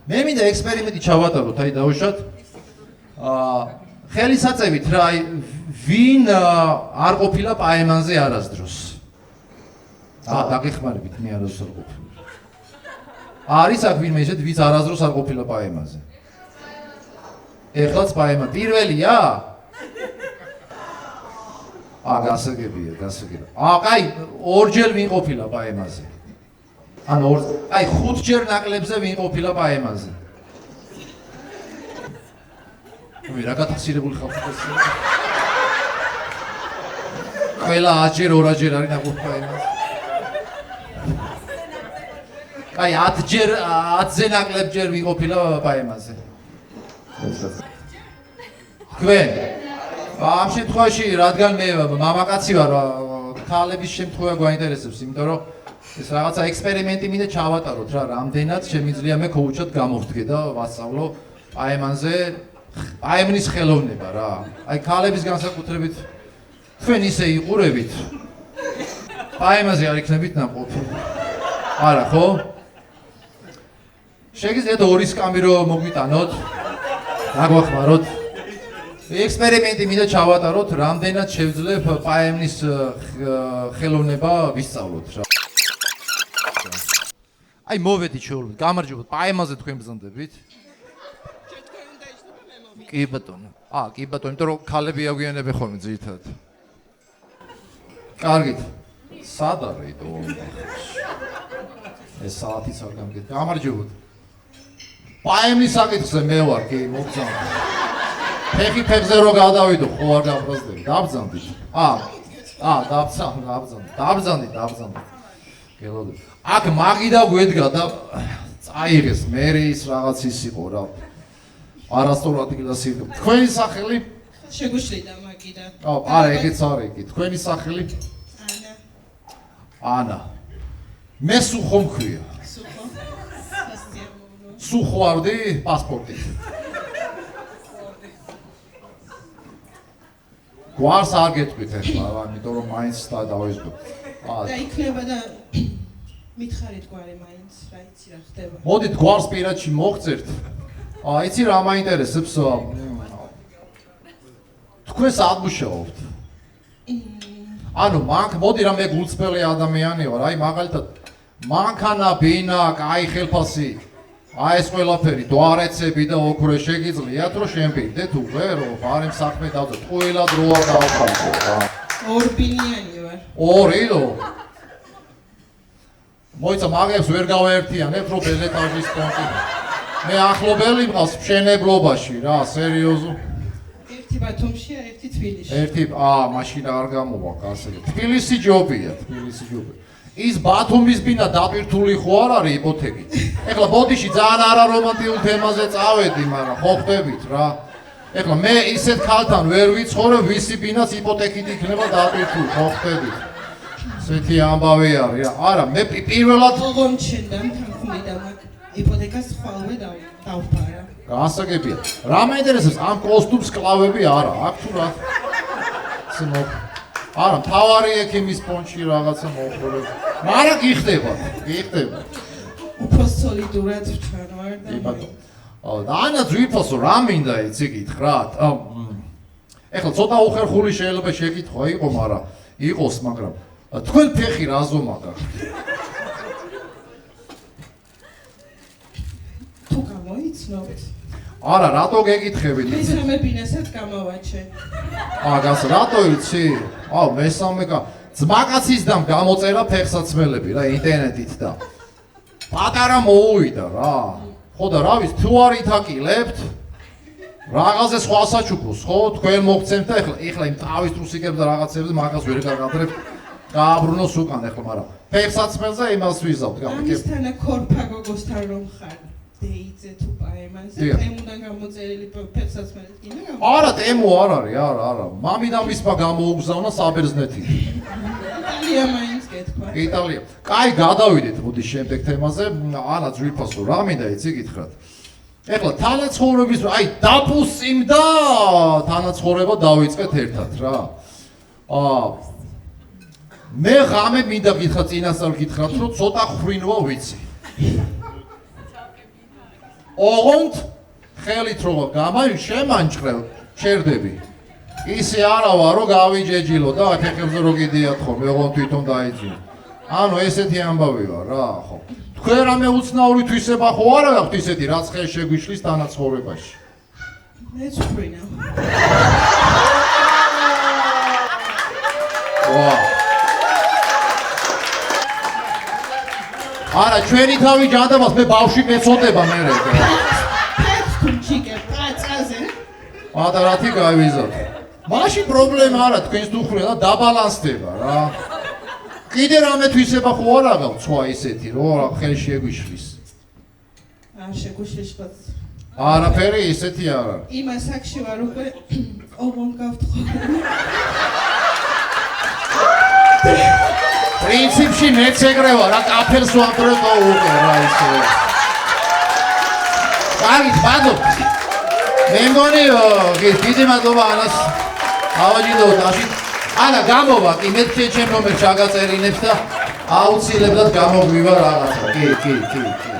მე მინდა ექსპერიმენტი ჩავატაროთ, აი დავუშვათ. ხელისაწევით რა, ვინ არ ყოფილა პაემანზე არასდროს. დაგეხმარებით, მე არასდროს არ ყოფილი. არის აქ ვინმე ისეთ, ვინც არასდროს არ ყოფილა პაემაზე. ეხლაც პაემა პირველია? გასაგებია. კაი, ორჯერ ვინ ყოფილა პაემაზე? ანუ აი 5 ჯერ ნაკლებზე ვინ ყოფილა პაემაზე? რა გათახსირებული ხალხი ხარ? ყველა 10 ჯერ 2 ჯერ არის ნაკლები პაემაზე. აი 10 ნაკლებჯერ ვინ ყოფილა პაემაზე? თქვენ ამ შემთხვევაში რადგან მე მამაკაცი ვარ, ქალების შემთხვევა გვაინტერესებს, იმიტომ რომ ეს რაღაცა ექსპერიმენტი მინდა ჩავატაროთ რა, რამდენად შემიძლია მე ქოუჩად გამოვდგე და ვასწავლო პაემნის ხელოვნება რა. აი ქალების განსაკუთრებით თქვენ ისე იყურებით, პაემაზე არ იქნებით ნაყოფი. არა ხო? შეგიძლიათ 2 სკამი რომ მოგვიტანოთ, დაგვახმაროთ. ექსპერიმენტი მინდა ჩავატაროთ, რამდენად შევძლებ პაემნის ხელოვნება ვისწავლოთ რა. აი მოვედი შეულობთ, გამარჯობათ, პაემაზე თქვენ ბრძანდებით? კი ბატონო. კი ბატონო, იმიტომ რომ ქალები აგვიანებენ ხოლმე ძირითადად. კარგით. სად არის დო? ეს საათიც არ გამგეთ. გამარჯობათ. პაემნის საკითხზე მე ვარ, კი, მოგზავნე. ფეხი ფეხზე რო გადავიდო, ხო არ გაბრძანდები. დაბრძანდით. დაბრძანდით. გელოდებით. აქ მაგი და გვედგა და წაიღეს, მე ის რაღაც ის იყო რა. არასწორად გილასი. თქვენი სახელი? შეგუშლიდა მაგი და. არა, ეგეც არის კი. თქვენი სახელი? ანა. მე სუხო მქვია. სუხო არდი პასპორტით. გვარს არ გეტყვით ახლა, იმიტომ რომ მაინც დავიზღო. და იქნება და მითხარით გვარი მაინც, რა იცი რა ხდება. მოდით გვარს პირადში მოღწერთ. იცი რა მაინტერესებს? თქვენ სად მუშაობთ? ანუ მოდი რა მე გულწრფელი ადამიანი ვარ, აი მაგალითად მანქანა, ბინა, კაი ხელფასი, ეს ყველაფერი, დვარეცები და ოქრე შეგიძლიათ რომ შემბირდეთ უკვე, რომ ბარემ საქმე დავძოთ, ყველა დრო არ დავხარჯოთ რა. ორბინიანი ვარ. ორი? მოიცა მაგებს ვერ გავაერთიანებ, რომ ბელეტაჟის პონტი. მე ახლობელი მყავს მშენებლობაში რა, სერიოზულ. ერთი ბათუმშია, ერთი თბილისში. მაშინ არ გამოვა, ასე. თბილისი ჯობია. ის ბათუმის ბინა დაპირთული ხო არ არის იპოთეკით. ეხლა ბოდიში ძალიან არარომანტიულ თემაზე წავედი, მაგრამ ხო ხდებით რა. ეხლა მე ისეთ ქალთან ვერ ვიცხოვრებ, ვისი ბინაც იპოთეკით იქნება დაპირთული, ხო ხდებით. ესეთი ამბავი არის რა. არა, მე პირველად მოგომჩენდა თანხმდა მაგ იპოთეკას ხვალვე დავფარა. გასაგებია. რა მაინტერესებს ამ კოსტუმს კლავები არა, აქ თუ რა. არა, თავარი ექიმის პონჩი რაღაცა მოხდება. მაგრამ გიხდება. უფრო სოლიდურად ვჩანვარ და ანა ძვირფასო რა მინდა იცი გითხრათ? ეხლა ცოტა უხერხული შეიძლება შეკითხვა იყო, მაგრამ თქვენ ფეხი რაზო მაგარ? თუ გამოიცნობთ? არა, რატო გეკითხებით? მესამე ბინასაც გამოვაჩე. რატო იცი? მესამე ძმაკაცისდამ გამოწერა ფეხსაცმელები რა ინტერნეტით და პატარა მოუვიდა რა. ხო და რა ვიცი, თუ არ ითაკილებთ რაღაცა სხვა საჩუქროს, ხო, თქვენ მოგცემთ და ეხლა იმ თავის ტრუსიკებს და რაღაცებს მაგას ვერ გაგადრებთ. გააბრუნოს უკან ეხლა, მაგრამ ფეხსაცმელზე იმას ვიზავთ, ამისთანა ქორფა გოგოსთან რომ ხარ. დეიძე თუ პაემანზე, თემუდან გამოწერილი ფეხსაცმელი კიდე გამო. არა, თემო არ არის, არა. მამიდამისმა გამოუგზავნა საბერძნეთი. იტალია მაინც გეთქვა. იტალია. კაი, გადავიდეთ მოდი შემდეგ თემაზე. ანა ძვირფასო, რა მინდა იცი გითხრათ? ეხლა თანაცხოვრების, დაპუსიმდა თანაცხოვრება დავიწყეთ ერთად რა. მე ღამე მინდა გითხრათ, წინასწარ გითხრათ, რომ ცოტა ხრინვა ვიცი. ოღონდ ხელით რო შემანჭრელ ჩერდები. ისე არა ვარ რომ გავიჯეჯილო და ათეხებზე რო გიდიათ ხოლმე, ოღონდ თვითონ დაიძინო. ანუ ესეთი ამბავი ვარ რა, ხო. თქვენ რამე უცნაური თვისება ხო არა გაქვთ ისეთი, რაც ხელ შეგვიშლის თანაცხოვრებაში. მეც ვფრინა. ვა. არა, ჩვენი თავი ჯანდაბას მე ბავშვი მეწოდება მერე. ჩიკე პაწაზე. პატარათი გავიზოთ. მაშინ პრობლემა არა, თქვენს თუხრია და დაბალანსდება რა. კიდე რამე თვისება ხო არა გაქვთ სხვა ისეთი, რომ ხელ შეგვიშლის. არ შეგვიშლის პაც. არაფერი ისეთი არ არის. იმას აქში ვარ უკვე ოღონდ გავთხოვ. პრინციპში მეც ეგრე ვარ, რა კაფელს ვამბრებ და უკვე რა ისე. კარგით, ბადო. მე მგონი დიდი მადლობა ანას ავაჯილოთ აშით. ანა გამოვა კი მე ჩემ ნომერს ჩაგაწერინებს და აუცილებლად გამოგვივა რაღაცა. კი.